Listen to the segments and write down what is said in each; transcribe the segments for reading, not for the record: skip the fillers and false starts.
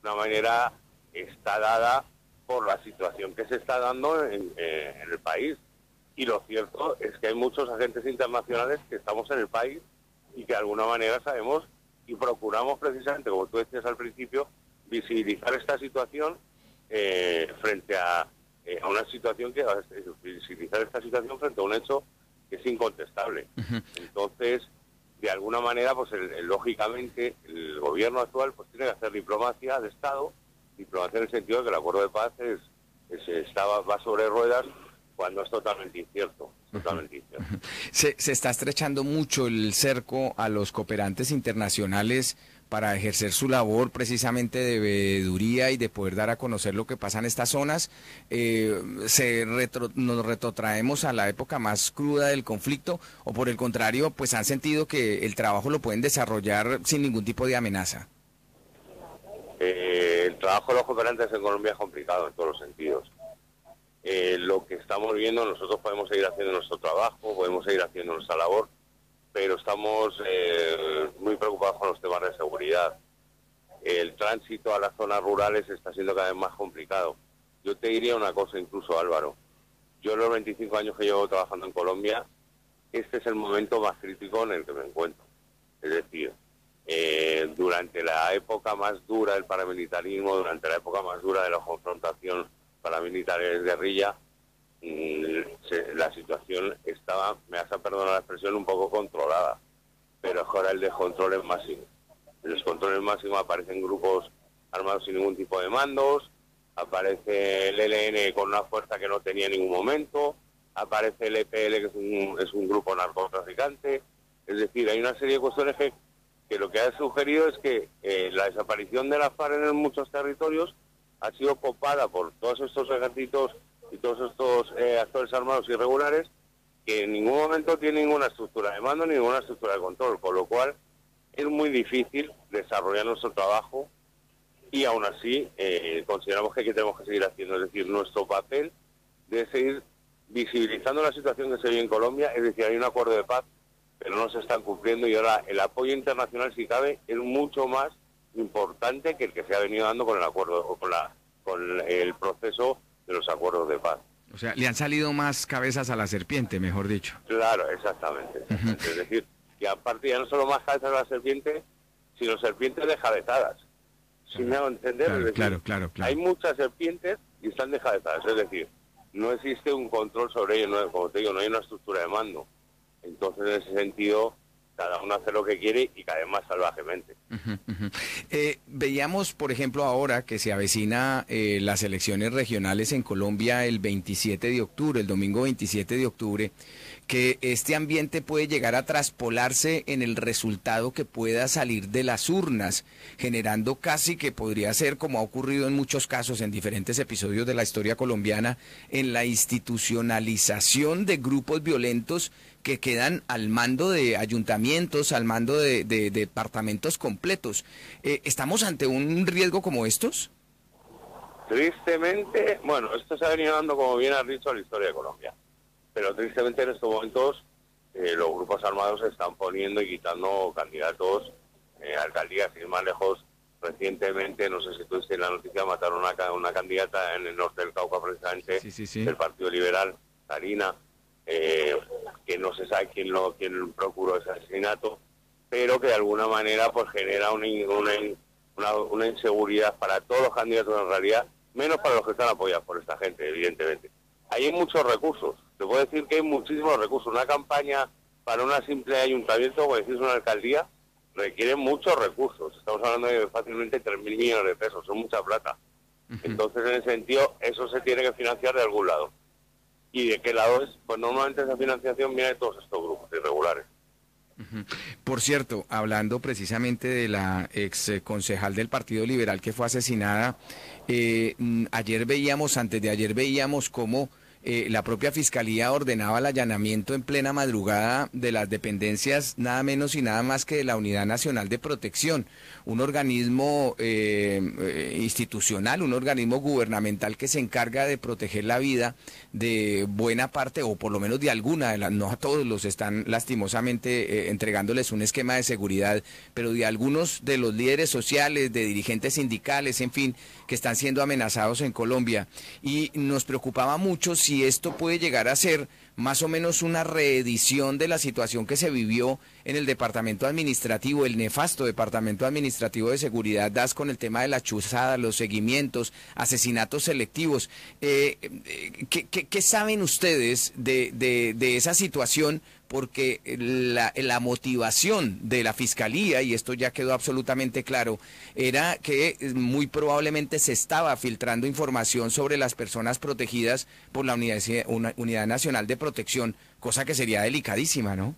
una manera está dada por la situación que se está dando en el país. Y lo cierto es que hay muchos agentes internacionales que estamos en el país y que de alguna manera sabemos y procuramos precisamente, como tú decías al principio, visibilizar esta situación frente a una situación que visibilizar esta situación frente a un hecho que es incontestable. Entonces, de alguna manera, pues lógicamente el gobierno actual pues tiene que hacer diplomacia de Estado, diplomacia en el sentido de que el acuerdo de paz va sobre ruedas cuando es totalmente incierto. Totalmente incierto. Se está estrechando mucho el cerco a los cooperantes internacionales para ejercer su labor precisamente de veeduría y de poder dar a conocer lo que pasa en estas zonas. Nos retrotraemos a la época más cruda del conflicto, o por el contrario, pues han sentido que el trabajo lo pueden desarrollar sin ningún tipo de amenaza. El trabajo de los cooperantes en Colombia es complicado en todos los sentidos. Lo que estamos viendo, nosotros podemos seguir haciendo nuestro trabajo, podemos seguir haciendo nuestra labor, pero estamos muy preocupados con los temas de seguridad. El tránsito a las zonas rurales está siendo cada vez más complicado. Yo te diría una cosa incluso, Álvaro. Yo en los 25 años que llevo trabajando en Colombia, este es el momento más crítico en el que me encuentro. Es decir, durante la época más dura del paramilitarismo, durante la época más dura de la confrontación paramilitares guerrilla, la situación estaba, me vas a perdonar la expresión, un poco controlada, pero ahora el descontrol es máximo. El descontrol es máximo, aparecen grupos armados sin ningún tipo de mandos, aparece el ELN con una fuerza que no tenía en ningún momento, aparece el EPL, que es un grupo narcotraficante. Es decir, hay una serie de cuestiones que lo que ha sugerido es que la desaparición de la FARC en muchos territorios ha sido copada por todos estos ejércitos y todos estos actores armados irregulares que en ningún momento tienen ninguna estructura de mando ni ninguna estructura de control, con lo cual es muy difícil desarrollar nuestro trabajo y aún así consideramos que tenemos que seguir haciendo. Es decir, nuestro papel debe seguir visibilizando la situación que se vive en Colombia. Es decir, hay un acuerdo de paz, pero no se están cumpliendo y ahora el apoyo internacional, si cabe, es mucho más importante que el que se ha venido dando con el acuerdo o con el proceso de los acuerdos de paz. O sea, le han salido más cabezas a la serpiente, mejor dicho. Claro, exactamente. Es decir, que aparte ya no solo más cabezas a la serpiente, sino serpientes descabezadas. ¿Sí me hago entender? Claro, es decir, claro. Hay muchas serpientes y están descabezadas. Es decir, no existe un control sobre ellos, no, como te digo, no hay una estructura de mando. Entonces, en ese sentido, cada uno hace lo que quiere y cada vez más salvajemente. Veíamos, por ejemplo, ahora que se avecina las elecciones regionales en Colombia el 27 de octubre, el domingo 27 de octubre, que este ambiente puede llegar a traspolarse en el resultado que pueda salir de las urnas, generando casi que podría ser, como ha ocurrido en muchos casos en diferentes episodios de la historia colombiana, en la institucionalización de grupos violentos que quedan al mando de ayuntamientos, al mando de departamentos completos. ¿Estamos ante un riesgo como estos? Tristemente, bueno, esto se ha venido dando, como bien has dicho, a la historia de Colombia. Pero tristemente en estos momentos los grupos armados se están poniendo y quitando candidatos a alcaldías. Sin ir más lejos, recientemente, no sé si tú viste la noticia, mataron una candidata en el norte del Cauca, precisamente, sí. del Partido Liberal, Karina, que no se sabe quién procuró ese asesinato, pero que de alguna manera pues genera una inseguridad para todos los candidatos en realidad, menos para los que están apoyados por esta gente, evidentemente. Ahí hay muchos recursos, te puedo decir que hay muchísimos recursos. Una campaña para una simple ayuntamiento, como decís, una alcaldía, requiere muchos recursos. Estamos hablando de fácilmente 3.000 millones de pesos, son mucha plata. Entonces, en ese sentido, eso se tiene que financiar de algún lado. ¿Y de qué lado es? Pues normalmente esa financiación viene de todos estos grupos irregulares. Por cierto, hablando precisamente de la ex concejal del Partido Liberal que fue asesinada, antes de ayer veíamos cómo la propia Fiscalía ordenaba el allanamiento en plena madrugada de las dependencias, nada menos y nada más que de la Unidad Nacional de Protección, un organismo institucional, un organismo gubernamental que se encarga de proteger la vida de buena parte, o por lo menos de alguna de las, no a todos los están lastimosamente entregándoles un esquema de seguridad, pero de algunos de los líderes sociales, de dirigentes sindicales, en fin, que están siendo amenazados en Colombia. Y nos preocupaba mucho si esto puede llegar a ser más o menos una reedición de la situación que se vivió en el departamento administrativo, el nefasto departamento administrativo de seguridad DAS, con el tema de la chuzada, los seguimientos, asesinatos selectivos. ¿Qué saben ustedes de esa situación? Porque la motivación de la Fiscalía, y esto ya quedó absolutamente claro, era que muy probablemente se estaba filtrando información sobre las personas protegidas por la Unidad Nacional de Protección, cosa que sería delicadísima, ¿no?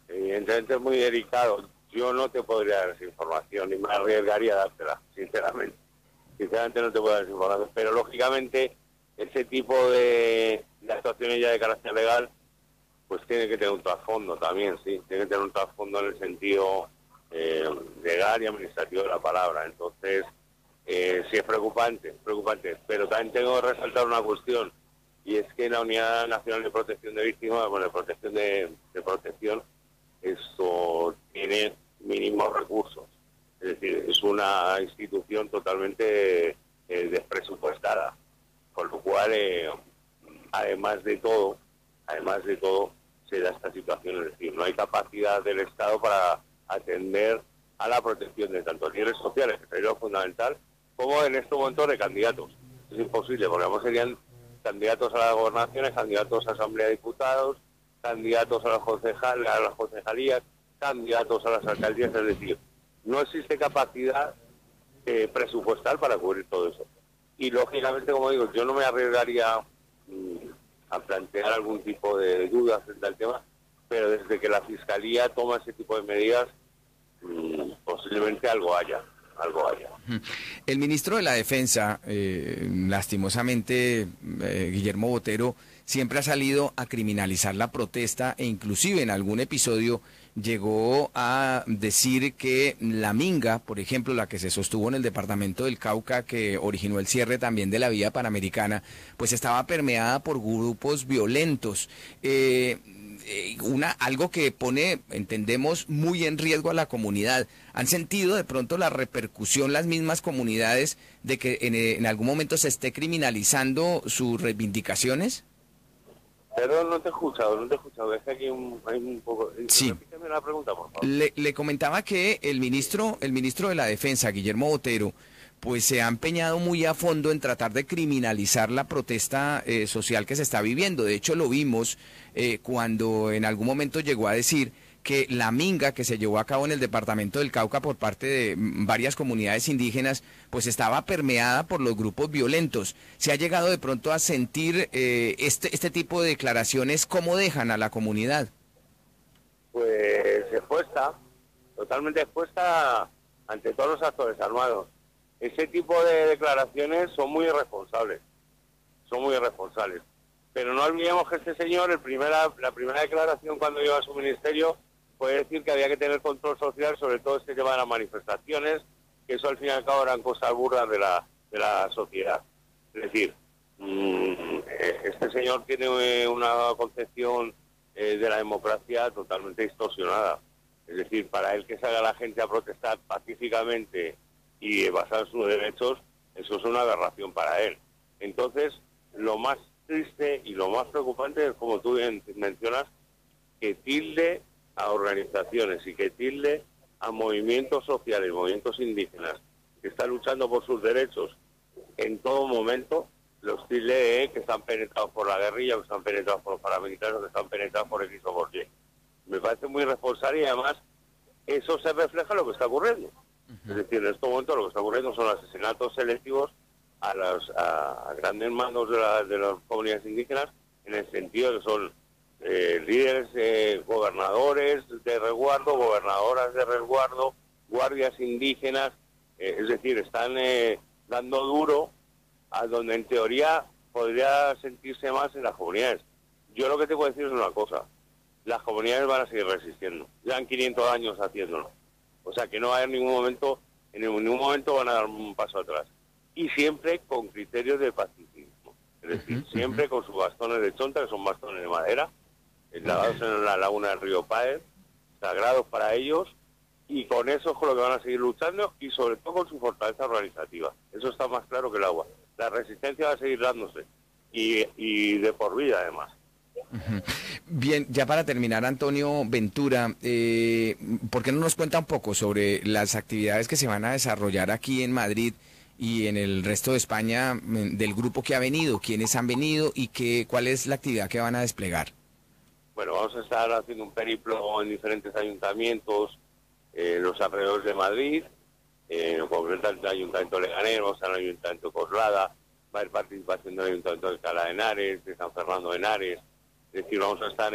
Evidentemente es muy delicado. Yo no te podría dar esa información, ni me arriesgaría a dártela, sinceramente. Sinceramente no te puedo dar esa información, pero lógicamente ese tipo de actuaciones ya de carácter legal pues tiene que tener un trasfondo también, sí, tiene que tener un trasfondo en el sentido legal y administrativo de la palabra. Entonces, sí es preocupante, pero también tengo que resaltar una cuestión, y es que la Unidad Nacional de Protección de Víctimas, bueno, de protección de protección, esto tiene mínimos recursos, es decir, es una institución totalmente despresupuestada, con lo cual, además de todo, se da esta situación, es decir, no hay capacidad del Estado para atender a la protección de tanto líderes sociales, que sería lo fundamental, como en este momento de candidatos. Es imposible, porque además serían candidatos a las gobernaciones, candidatos a Asamblea de Diputados, candidatos a las concejalías, candidatos a las alcaldías, es decir, no existe capacidad presupuestal para cubrir todo eso. Y lógicamente, como digo, yo no me arriesgaría a plantear algún tipo de dudas frente al tema, pero desde que la Fiscalía toma ese tipo de medidas, posiblemente algo haya. El ministro de la Defensa, lastimosamente, Guillermo Botero, siempre ha salido a criminalizar la protesta e inclusive en algún episodio llegó a decir que la minga, por ejemplo, la que se sostuvo en el departamento del Cauca, que originó el cierre también de la vía panamericana, pues estaba permeada por grupos violentos. Algo que pone, entendemos, muy en riesgo a la comunidad. ¿Han sentido de pronto la repercusión las mismas comunidades de que en algún momento se esté criminalizando sus reivindicaciones? Perdón, no te he escuchado. Es que aquí hay un poco... Sí. Repíteme la pregunta, por favor. Le comentaba que el ministro de la Defensa, Guillermo Botero, pues se ha empeñado muy a fondo en tratar de criminalizar la protesta social que se está viviendo. De hecho, lo vimos cuando en algún momento llegó a decir que la minga que se llevó a cabo en el departamento del Cauca por parte de varias comunidades indígenas, pues estaba permeada por los grupos violentos. ¿Se ha llegado de pronto a sentir este tipo de declaraciones? ¿Cómo dejan a la comunidad? Pues expuesta, totalmente expuesta ante todos los actores armados. Ese tipo de declaraciones son muy irresponsables. Pero no olvidemos que este señor, la primera declaración cuando llegó a su ministerio, fue decir que había que tener control social sobre todo este tema de las manifestaciones, que eso al fin y al cabo eran cosas burdas de la sociedad. Es decir, este señor tiene una concepción de la democracia totalmente distorsionada. Es decir, para él que salga la gente a protestar pacíficamente y basada en sus derechos, eso es una aberración para él. Entonces, lo más triste y lo más preocupante es, como tú bien mencionas, que tilde a organizaciones y que tilde a movimientos sociales, movimientos indígenas que están luchando por sus derechos en todo momento, los tilde que están penetrados por la guerrilla, que están penetrados por los paramilitares, que están penetrados por X o por Y. Me parece muy responsable y además eso se refleja en lo que está ocurriendo. Es decir, en estos momentos lo que está ocurriendo son asesinatos selectivos a grandes mandos de las comunidades indígenas, en el sentido de que son líderes, gobernadores de resguardo, gobernadoras de resguardo, guardias indígenas, es decir, están dando duro a donde en teoría podría sentirse más en las comunidades. Yo lo que te puedo decir es una cosa, las comunidades van a seguir resistiendo, llevan 500 años haciéndolo, o sea que no va a haber ningún momento, en ningún momento van a dar un paso atrás, y siempre con criterios de pacifismo, es decir, siempre con sus bastones de chonta, que son bastones de madera, lavados en la laguna del río Páez, sagrados para ellos, y con eso es con lo que van a seguir luchando, y sobre todo con su fortaleza organizativa. Eso está más claro que el agua. La resistencia va a seguir dándose, y de por vida además. Bien, ya para terminar, Antonio Ventura, ¿por qué no nos cuenta un poco sobre las actividades que se van a desarrollar aquí en Madrid y en el resto de España del grupo que ha venido, quiénes han venido y cuál es la actividad que van a desplegar? Bueno, vamos a estar haciendo un periplo en diferentes ayuntamientos, los alrededores de Madrid, en concreto el Ayuntamiento de Leganés, vamos a estar en el Ayuntamiento de Coslada, va a haber participación del Ayuntamiento de Alcalá de Henares, de San Fernando de Henares, es decir, vamos a estar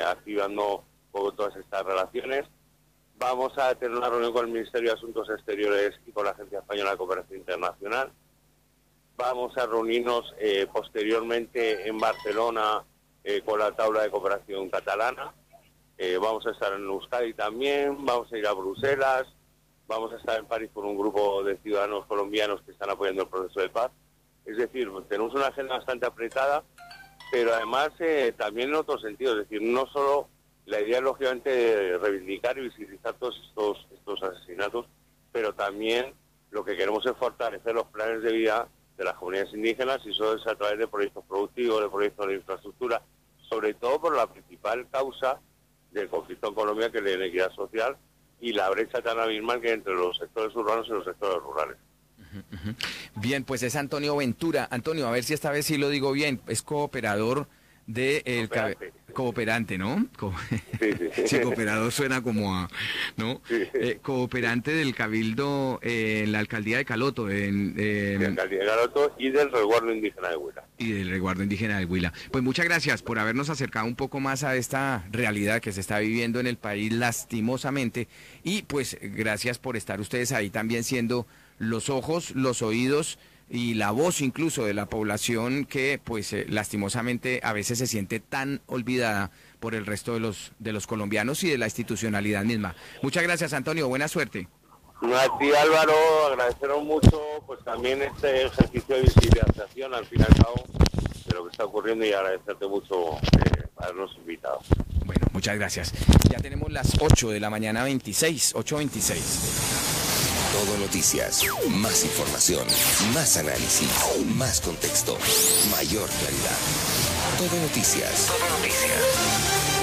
activando todas estas relaciones. Vamos a tener una reunión con el Ministerio de Asuntos Exteriores y con la Agencia Española de Cooperación Internacional. Vamos a reunirnos posteriormente en Barcelona con la Taula de Cooperación Catalana. Vamos a estar en Euskadi también, vamos a ir a Bruselas, vamos a estar en París con un grupo de ciudadanos colombianos que están apoyando el proceso de paz. Es decir, tenemos una agenda bastante apretada, pero además también en otro sentido, es decir, no solo la idea lógicamente de reivindicar y visibilizar todos estos asesinatos, pero también lo que queremos es fortalecer los planes de vida de las comunidades indígenas, y eso es a través de proyectos productivos, de proyectos de infraestructura, sobre todo por la principal causa del conflicto en Colombia, que es la inequidad social y la brecha tan abismal que hay entre los sectores urbanos y los sectores rurales. Bien, pues es Antonio Ventura. Antonio, a ver si esta vez sí lo digo bien, es cooperador de cooperante, ¿no? Sí, cooperador suena como a, ¿no? Cooperante del Cabildo en la Alcaldía de Caloto. De la Alcaldía de Caloto y del Resguardo Indígena de Huila. Y del Resguardo Indígena de Huila. Pues muchas gracias por habernos acercado un poco más a esta realidad que se está viviendo en el país lastimosamente, y pues gracias por estar ustedes ahí también siendo los ojos, los oídos y la voz incluso de la población que pues lastimosamente a veces se siente tan olvidada por el resto de los colombianos y de la institucionalidad misma. Muchas gracias, Antonio, buena suerte. A ti, Álvaro, agradeceros mucho pues también este ejercicio de visibilización al fin y al cabo de lo que está ocurriendo, y agradecerte mucho habernos invitado. Bueno, muchas gracias. Ya tenemos las 8 de la mañana 26, 8:26. Todo Noticias, más información, más análisis, más contexto, mayor claridad. Todo Noticias. Todo Noticias.